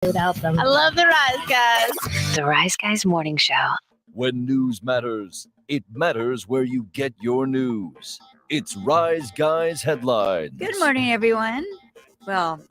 without them. I love the Rise Guys. The Rise Guys Morning Show. When news matters, it matters where you get your news. It's Rise Guys Headlines. Good morning, everyone. Well,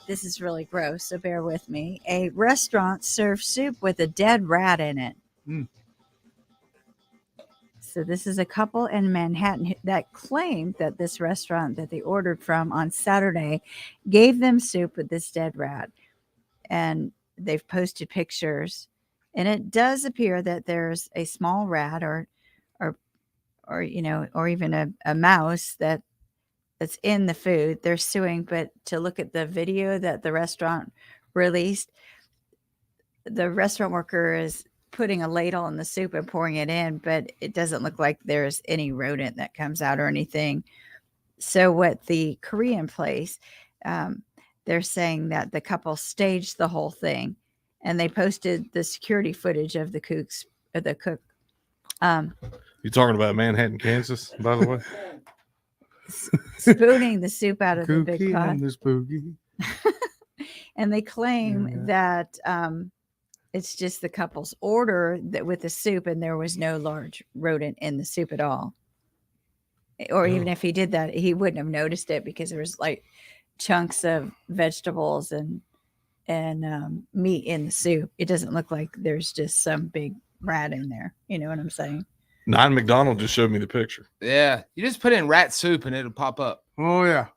this is really gross, so bear with me. A restaurant served soup with a dead rat in it. So this is a couple in Manhattan that claimed that this restaurant that they ordered from on Saturday gave them soup with this dead rat. And they've posted pictures. And it does appear that there's a small rat or even a mouse that's in the food. They're suing, but to look at the video that the restaurant released, the restaurant worker is putting a ladle in the soup and pouring it in, but it doesn't look like there's any rodent that comes out or anything. So what the Korean place, they're saying that the couple staged the whole thing, and they posted the security footage of the cook. You talking about Manhattan, Kansas, by the way? Spooning the soup out of the big pot. And the spooky. And they claim that it's just the couple's order that with the soup, and there was no large rodent in the soup at all. Or even if he did that, he wouldn't have noticed it because there was like chunks of vegetables and meat in the soup. It doesn't look like there's just some big rat in there. You know what I'm saying? Nine McDonald just showed me the picture. Yeah, you just put in rat soup and it'll pop up. Oh yeah,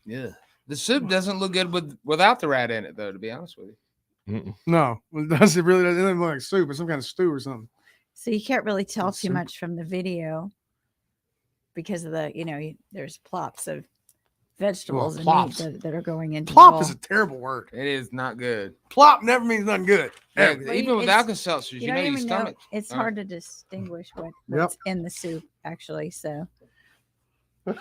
yeah. The soup doesn't look good without the rat in it, though. To be honest with you. No, it doesn't really. It doesn't look like soup. It's some kind of stew or something. So you can't really tell too much from the video because of the there's plops of vegetables and meat that are going into plop is a terrible word. It is not good. Plop never means nothing good. Yeah, even with Alka-Seltzers, you know your stomach. It's hard to distinguish what's in the soup, actually. So he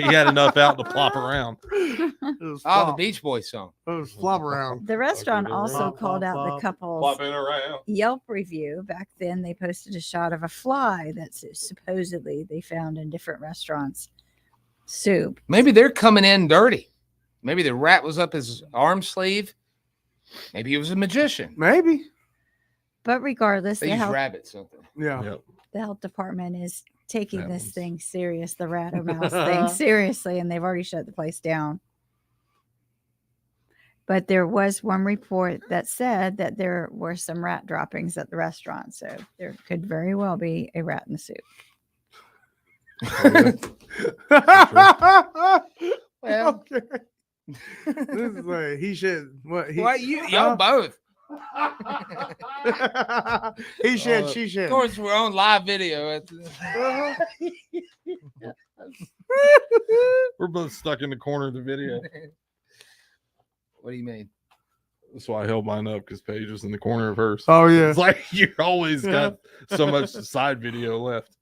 had enough out to plop around. The Beach Boys song. It was flop around. The restaurant also called out the couple's around. Yelp review. Back then, they posted a shot of a fly that supposedly they found in different restaurants' soup. Maybe they're coming in dirty. Maybe the rat was up his arm sleeve. Maybe he was a magician. Maybe. But regardless, they use rabbits, something. Yeah. Yep. The health department is taking this thing serious, the rat or mouse thing seriously, and they've already shut the place down. But there was one report that said that there were some rat droppings at the restaurant, so there could very well be a rat in the soup. Well, okay. This is like he should. What? Y'all both. He should. She should. Of course, we're on live video. We're both stuck in the corner of the video. What do you mean? That's why I held mine up, because Paige was in the corner of hers. Oh yeah. It's like you always got so much side video left.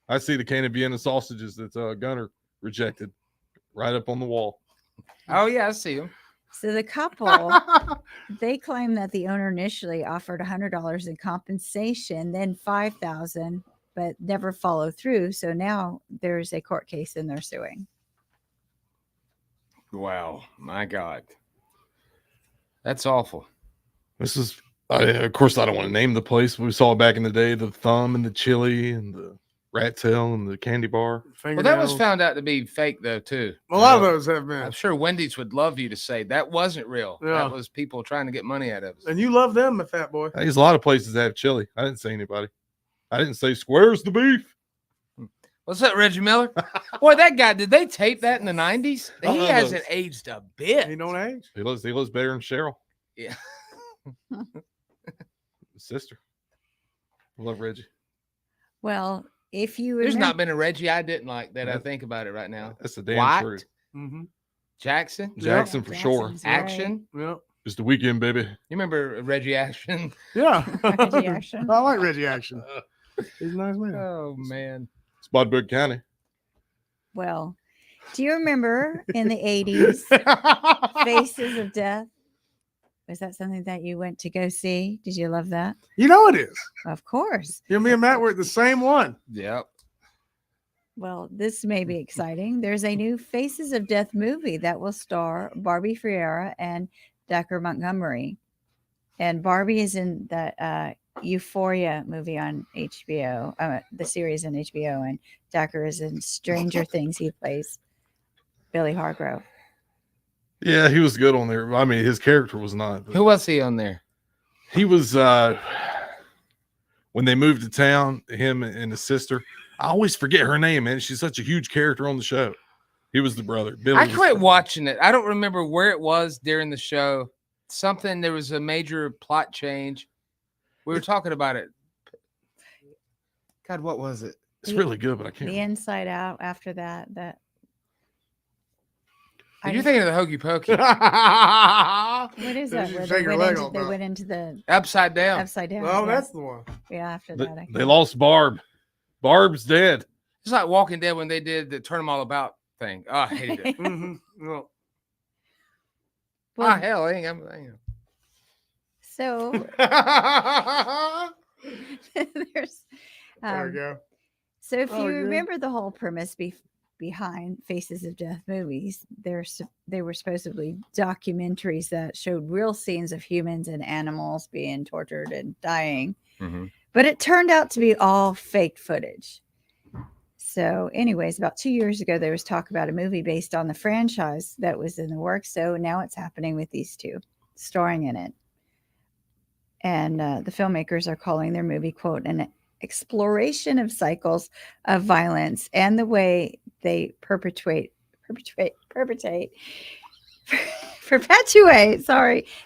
I see the can of Vienna sausages that Gunner rejected right up on the wall. Oh yeah, I see them. So the couple, they claim that the owner initially offered $100 in compensation, then $5,000, but never followed through. So now there's a court case and they're suing. Wow, my God, that's awful. This is, of course, I don't want to name the place. We saw back in the day the thumb and the chili and the rat tail and the candy bar. Well, that was found out to be fake, though, too. A lot of those have been. I'm sure Wendy's would love you to say that wasn't real. Yeah. That was people trying to get money out of us. And you love them, a fat boy. There's a lot of places that have chili. I didn't say anybody. I didn't say squares the beef. What's up, Reggie Miller? Boy, that guy, did they tape that in the 90s? He hasn't aged a bit. He don't age. He lives better than Cheryl. Yeah. Sister. I love Reggie. Well, if you There's not been a Reggie I didn't like that I think about it right now. That's the damn truth. Mm-hmm. Jackson For sure. Jackson's Action. Yep. Just the weekend, baby. You remember Reggie Action? Yeah. Reggie Action. I like Reggie Action. He's a nice man. Oh, man. Spotbird County. Well, do you remember in the 80s, Faces of Death? Was that something that you went to go see? Did you love that? You know it is. Of course. You and me and Matt were at the same one. Yep. Well, this may be exciting. There's a new Faces of Death movie that will star Barbie Ferreira and Decker Montgomery. And Barbie is in that Euphoria movie on HBO, the series on HBO, and Decker is in Stranger Things. He plays Billy Hargrove. Yeah, he was good on there. I mean, his character was not. Who was he on there? He was when they moved to town, him and his sister. I always forget her name, man. She's such a huge character on the show. He was the brother. Billy I was quit the- watching it. I don't remember where it was during the show. There was a major plot change. We were talking about it. God, what was it? It's really good, but I can't. The Inside Out after that. You're thinking of the Hokey Pokey. What is that? You Where shake they your went, leg into, off they now. went into the Upside down. upside down. Oh, yeah. that's the one. Yeah, after They, that. I they can't- lost Barb. Barb's dead. It's like Walking Dead when they did the Turn 'Em All About thing. Oh, I hated it. Mm-hmm. Well, Well, hell, I ain't. so there's there we go. so if Oh, you yeah. remember the whole premise behind Faces of Death movies, they were supposedly documentaries that showed real scenes of humans and animals being tortured and dying. Mm-hmm. But it turned out to be all fake footage. So, anyways, about 2 years ago, there was talk about a movie based on the franchise that was in the works. So now it's happening with these two starring in it. And the filmmakers are calling their movie, quote, an exploration of cycles of violence and the way they perpetuate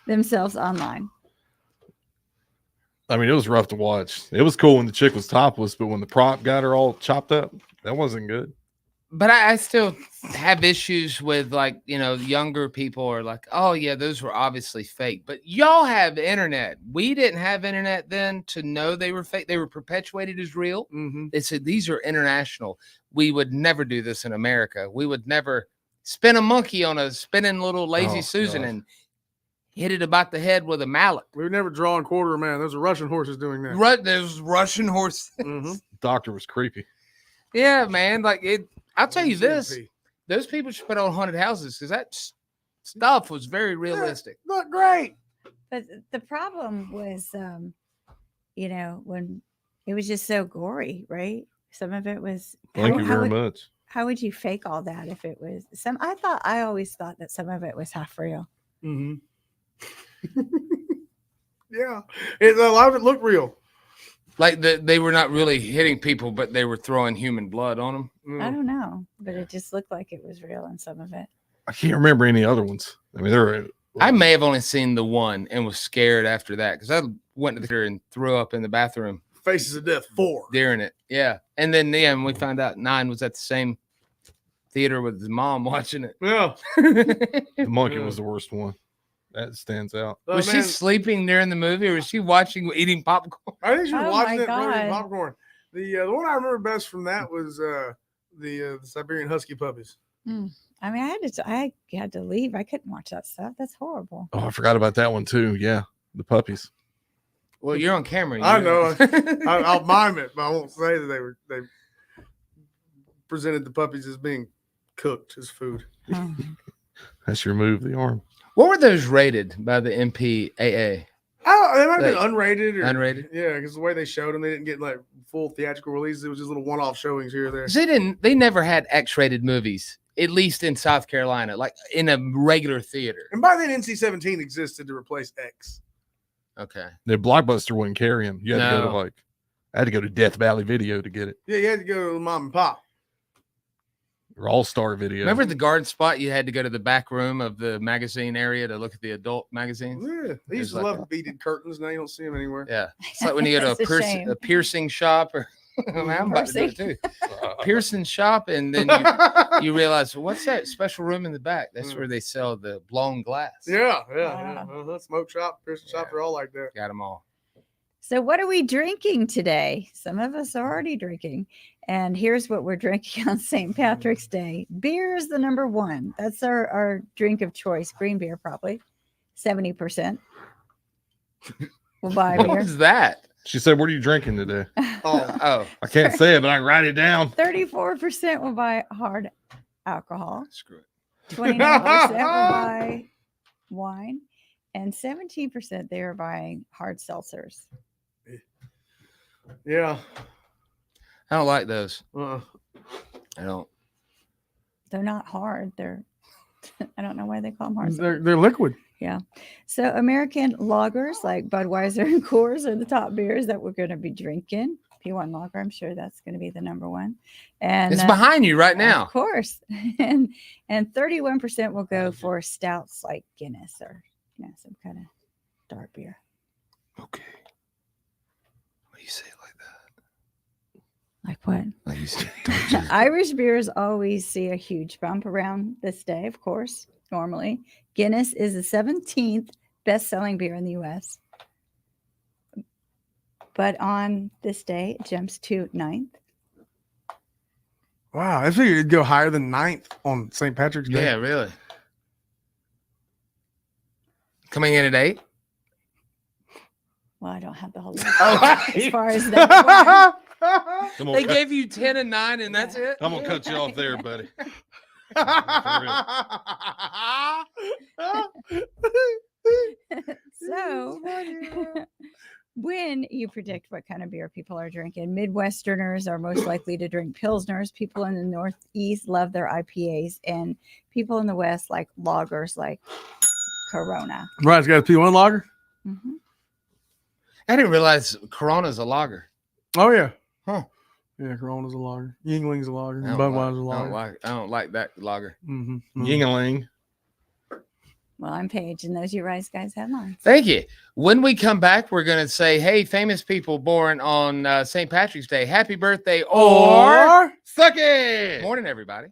themselves online. I mean, it was rough to watch. It was cool when the chick was topless, but when the prop got her all chopped up, that wasn't good. But I still have issues with, like, younger people are like, oh, yeah, those were obviously fake. But y'all have internet. We didn't have internet then to know they were fake. They were perpetuated as real. Mm-hmm. They said these are international. We would never do this in America. We would never spin a monkey on a spinning little lazy Oh, Susan God. and hit it about the head with a mallet. We've never drawn quarter man. Those are Russian horses doing that. There's Russian horses. Mm-hmm. Doctor was creepy. Yeah, man. Like it. I'll tell you this: CMP. those people should put on haunted houses because that stuff was very realistic. Look great. But the problem was, when it was just so gory, right? Some of it was. Thank you very would, much. How would you fake all that if it was some? I always thought that some of it was half real. Mm-hmm. Yeah, a lot of it looked real. Like they were not really hitting people, but they were throwing human blood on them. I don't know, but it just looked like it was real in some of it. I can't remember any other ones. I mean, there were. I may have only seen the one and was scared after that because I went to the theater and threw up in the bathroom Faces of Death 4. during it. Yeah, and then when we found out 9 was at the same theater with his mom watching it. Yeah. The monkey Yeah. was the worst one. That stands out. Oh, Was she man, sleeping during the movie, or was she eating popcorn? I think she was Oh, watching my it probably eating God. popcorn. The one I remember best from that was the Siberian Husky puppies. I mean, I had to leave. I couldn't watch that stuff. That's horrible. Oh, I forgot about that one too. Yeah, the puppies. Well, you're on camera. I know. I'll mime it, but I won't say that they presented the puppies as being cooked as food. Oh. That's your move, the arm. What were those rated by the MPAA? Oh, they might have been Like, unrated. Or, Unrated? Yeah, because the way they showed them, they didn't get like full theatrical releases. It was just little one-off showings here or there. 'Cause they never had X-rated movies, at least in South Carolina, like in a regular theater. And by then, NC-17 existed to replace X. Okay. The Blockbuster wouldn't carry them. You had to go to No. I had to go to Death Valley Video to get it, Yeah, you had to go to mom and pop. or All Star Video. Remember the garden spot? You had to go to the back room of the magazine area to look at the adult magazines. Yeah, they used to like love a- the beaded curtains. Now you don't see them anywhere. Yeah, it's like when you go to That's a shame. a piercing shop, or I'm about to do it too. Uh, Piercing shop, and then you realize, well, what's that special room in the back? That's where they sell the blown glass. yeah. Wow. Well, smoke shop, piercing shop, they're all like that. Got them all. So, what are we drinking today? Some of us are already drinking. And here's what we're drinking on St. Patrick's Day. Beer is the number one. That's our drink of choice. Green beer, probably 70%. We'll buy What beer. was that? She said, "What are you drinking today?" Oh, I can't say it, but I can write it down. 34% will buy hard alcohol. screw it. 29% will buy wine, and 17% they are buying hard seltzers. Yeah. I don't like those. Uh, I don't. They're not hard. They're I don't know why they call them hard. they're liquid. Yeah. So American lagers like Budweiser and Coors are the top beers that we're going to be drinking. P1 lager, I'm sure that's going to be the number one. And It's behind you right now. Of course. and 31% will go for stouts like Guinness or some kind of dark beer. Okay. Why you say it like that? Like what? Like you said. Irish beers always see a huge bump around this day, of course, normally. Guinness is the 17th best-selling beer in the U.S. But on this day, it jumps to 9th. Wow, I figured it'd go higher than 9th on St. Patrick's Day. Yeah, really. Coming in at 8. Well, I don't have the whole list. Oh, As far as that. Come on, they gave you 10 and 9, and that's it. I'm gonna cut you off there, buddy. So, when you predict what kind of beer people are drinking, Midwesterners are most likely to drink Pilsners. People in the Northeast love their IPAs, and people in the West like lagers like Corona. Right, it's got a P1 lager. Mm-hmm. I didn't realize Corona's a lager. Oh yeah. Huh. Yeah, Corona's a lager. Yingling's a lager. I don't Budweiser's a like- lager. I don't like that lager. Mm-hmm. Yingling. Well, I'm Paige, and those are your Rise Guys headlines. Thank you. When we come back, we're going to say, hey, famous people born on St. Patrick's Day, happy birthday or Or suck it. morning, everybody.